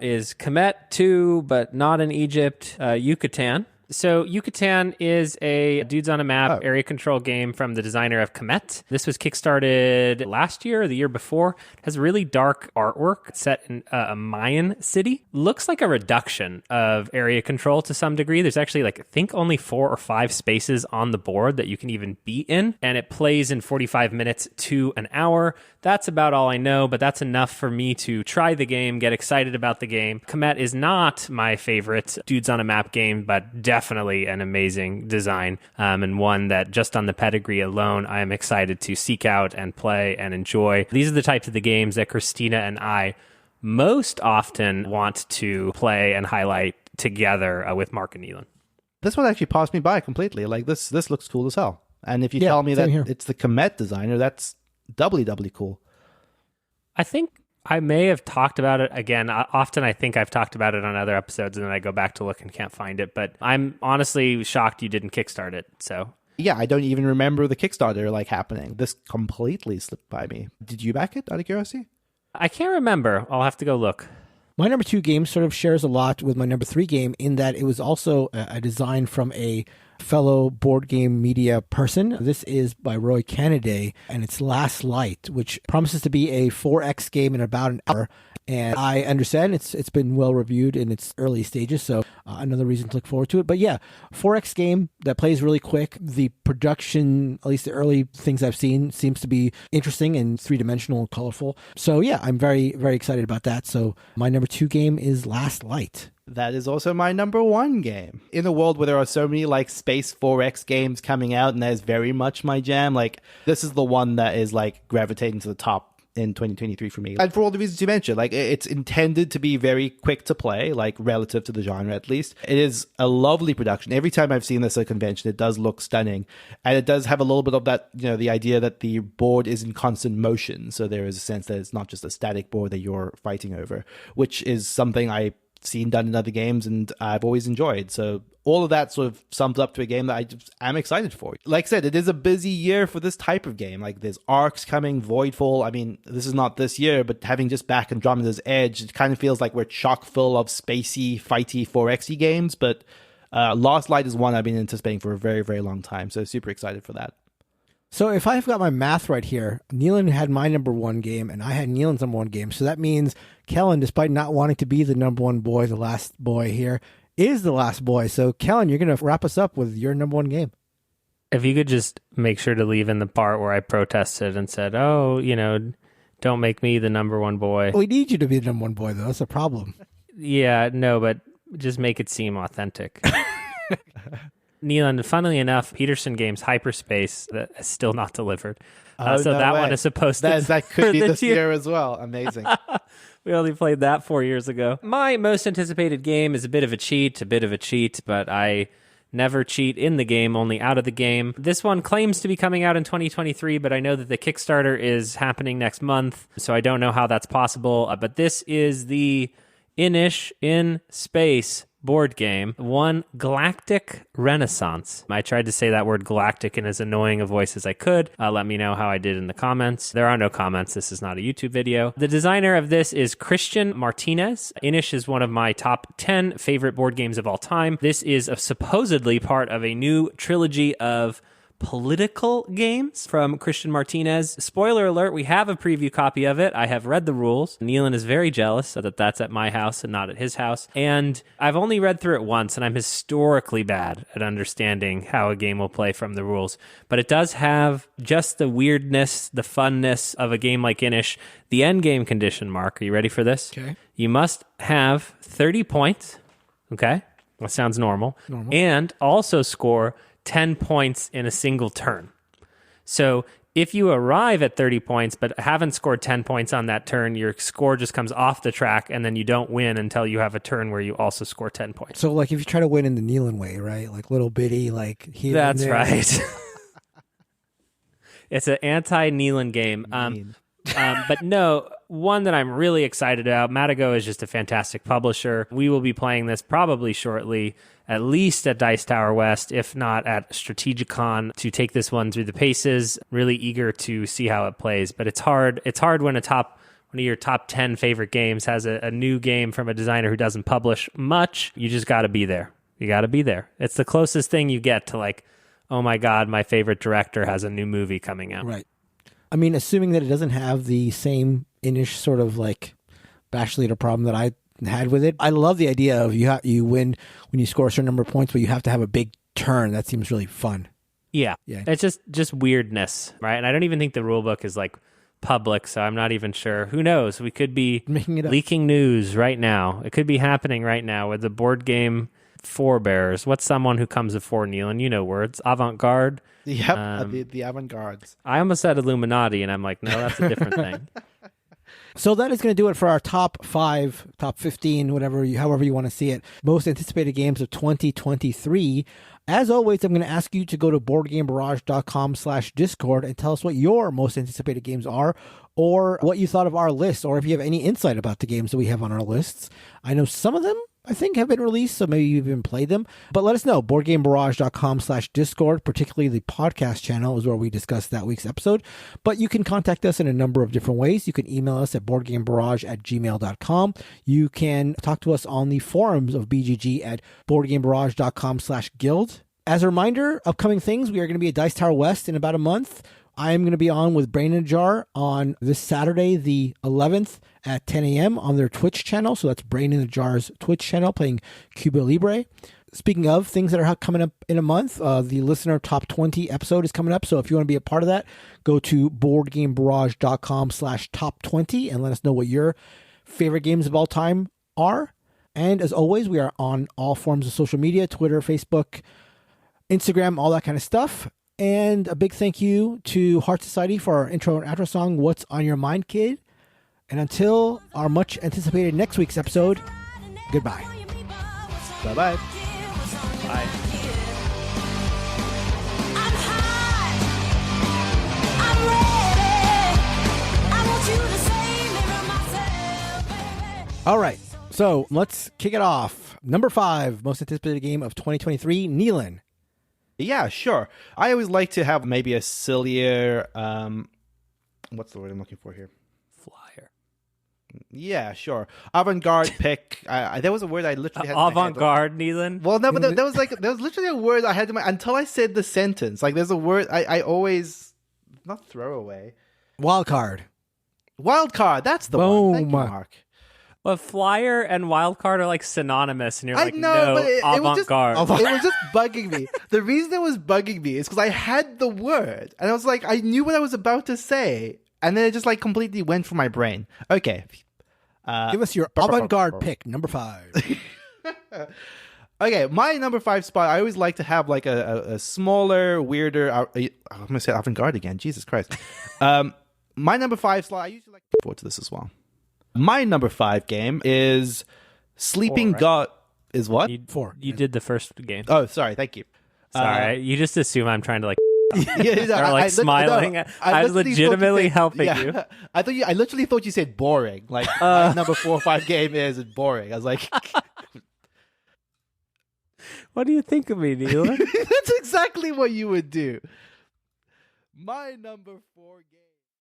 Is Comet 2, but not in Egypt, Yucatan. So Yucatan is a dudes on a map area control game from the designer of Comet. This was kickstarted last year or the year before. It has really dark artwork set in a Mayan city. Looks like a reduction of area control to some degree. There's actually like, I think only 4 or 5 spaces on the board that you can even be in. And it plays in 45 minutes to an hour. That's about all I know, but that's enough for me to try the game, get excited about the game. Comet is not my favorite dudes on a map game, but definitely an amazing design, and one that just on the pedigree alone, I am excited to seek out and play and enjoy. These are the types of the games that Christina and I most often want to play and highlight together with Mark and Neelan.
This one actually passed me by completely. Like this looks cool as hell. And if you tell me that it's the Comet designer, that's doubly cool.
I think I may have talked about it again. Often I think I've talked about it on other episodes and then I go back to look and can't find it. But I'm honestly shocked you didn't kickstart it. So
yeah, I don't even remember the Kickstarter like happening. This completely slipped by me. Did you back it out of curiosity?
I can't remember. I'll have to go look.
My number 2 game sort of shares a lot with my number 3 game in that it was also a design from a fellow board game media person. This is by Roy Cannaday, and it's Last Light, which promises to be a 4X game in about an hour. And I understand it's been well reviewed in its early stages, so another reason to look forward to it. But yeah, 4X game that plays really quick. The production, at least the early things I've seen, seems to be interesting and 3-dimensional and colorful. So yeah, I'm very, very excited about that. So my number 2 game is Last Light.
That is also my number 1 game. In a world where there are so many like space 4X games coming out, and that is very much my jam, like this is the one that is like gravitating to the top in 2023 for me. And for all the reasons you mentioned, like it's intended to be very quick to play, like relative to the genre at least. It is a lovely production. Every time I've seen this at a convention, it does look stunning. And it does have a little bit of that, you know, the idea that the board is in constant motion. So there is a sense that it's not just a static board that you're fighting over, which is something I've seen done in other games and I've always enjoyed. So all of that sort of sums up to a game that I just am excited for. Like I said, it is a busy year for this type of game. Like there's Arcs coming, Voidfall. I mean, this is not this year, but having just back Andromeda's Edge, it kind of feels like we're chock full of spacey, fighty 4Xy games. But Last Light is one I've been anticipating for a very, very long time. So super excited for that.
So if I've got my math right here, Neelan had my number 1 game and I had Neelan's number 1 game. So that means Kellen, despite not wanting to be the number 1 boy, the last boy here, is the last boy. So Kellen, you're going to wrap us up with your number 1 game.
If you could just make sure to leave in the part where I protested and said, oh, you know, don't make me the number 1 boy.
We need you to be the number 1 boy, though. That's a problem.
Yeah, no, but just make it seem authentic. Neelan, funnily enough, Peterson Games Hyperspace that is still not delivered.
Oh,
so
no
that
way.
one is supposed to...
That could be this
year
year as well. Amazing.
We only played that 4 years ago. My most anticipated game is a bit of a cheat, but I never cheat in the game, only out of the game. This one claims to be coming out in 2023, but I know that the Kickstarter is happening next month, so I don't know how that's possible. But this is the Inish in Space board game won Galactic Renaissance. I tried to say that word galactic in as annoying a voice as I could. Let me know how I did in the comments. There are no comments. This is not a YouTube video. The designer of this is Christian Martinez. Inish is one of my top 10 favorite board games of all time. This is supposedly part of a new trilogy of political games from Christian Martinez. Spoiler alert, we have a preview copy of it. I have read the rules. Nealon is very jealous that that's at my house and not at his house. And I've only read through it once, and I'm historically bad at understanding how a game will play from the rules. But it does have just the weirdness, the funness of a game like Inish. The end game condition, Mark, are you ready for this?
Okay.
You must have 30 points. Okay? That sounds normal. And also score 10 points in a single turn. So if you arrive at 30 points but haven't scored 10 points on that turn, your score just comes off the track, and then you don't win until you have a turn where you also score 10 points.
So like if you try to win in the Nealon way, right? Like little bitty, like here.
That's
and there.
right. It's an anti-Nealon game. But no, one that I'm really excited about. Matago is just a fantastic publisher. We will be playing this probably shortly, at least at Dice Tower West, if not at Strategicon, to take this one through the paces. Really eager to see how it plays. But it's hard. It's hard when one of your top 10 favorite games has a new game from a designer who doesn't publish much. You just got to be there. You got to be there. It's the closest thing you get to like, oh my God, my favorite director has a new movie coming out.
Right. I mean, assuming that it doesn't have the same Inish sort of like bash leader problem that I had with it. I love the idea of you win when you score a certain number of points, but you have to have a big turn. That seems really fun.
Yeah. It's just weirdness, right? And I don't even think the rule book is like public, so I'm not even sure. Who knows? We could be
making it up.
Leaking news right now. It could be happening right now with the board game forebears. What's someone who comes before Nealon? You know words. Avant-garde.
Yep, the avant-gardes.
I almost said Illuminati, and I'm like, no, that's a different thing.
So that is going to do it for our top 5, top 15, however you want to see it, most anticipated games of 2023. As always, I'm going to ask you to go to boardgamebarrage.com/Discord and tell us what your most anticipated games are, or what you thought of our list, or if you have any insight about the games that we have on our lists. I know some of them, I think, have been released, so maybe you've even played them. But let us know. BoardGameBarrage.com/Discord, particularly the podcast channel, is where we discuss that week's episode. But you can contact us in a number of different ways. You can email us at BoardGameBarrage@gmail.com. You can talk to us on the forums of BGG at BoardGameBarrage.com/guild. As a reminder, upcoming things, we are going to be at Dice Tower West in about a month. I am going to be on with Brain in a Jar on this Saturday, the 11th at 10 a.m. on their Twitch channel. So that's Brain in a Jar's Twitch channel playing Cuba Libre. Speaking of things that are coming up in a month, the listener top 20 episode is coming up. So if you want to be a part of that, go to boardgamebarrage.com/top20 and let us know what your favorite games of all time are. And as always, we are on all forms of social media, Twitter, Facebook, Instagram, all that kind of stuff. And a big thank you to Heart Society for our intro and outro song, What's on Your Mind, Kid? And until our much anticipated next week's episode, goodbye.
Bye-bye.
Bye.
All right, so let's kick it off. Number 5, most anticipated game of 2023, Nealon.
Yeah, sure. I always like to have maybe a sillier, what's the word I'm looking for here?
Flyer.
Yeah, sure. Avant-garde pick. There was a word I literally had in my head.
Avant-garde, Nealon?
Well, no, but there was literally a word I had in my, until I said the sentence. Like, there's a word I always, not throwaway.
Wild card.
Wild card, that's the one. Thank you, Mark.
Well, flyer and wildcard are like synonymous, and you're like,
I know, but
avant-garde.
It was just bugging me. The reason it was bugging me is because I had the word, and I was like, I knew what I was about to say, and then it just like completely went from my brain. Okay.
Give us your avant-garde pick, number 5.
Okay, my number 5 spot, I always like to have like a smaller, weirder, I'm going to say avant-garde again, Jesus Christ. My number 5 slot, I usually like to look forward to this as well. My number 5 game is Sleeping
4, right?
God. Is what?
4.
You did the first game.
Oh, sorry. Thank you.
Sorry, you just assume I'm trying to like Or like smiling. I was
literally
legitimately
thought
helping you.
I literally thought you said boring. Like my number 4 or 5 game is boring. I was like,
What do you think of me, Neil?
that's exactly what you would do. My number 4 game.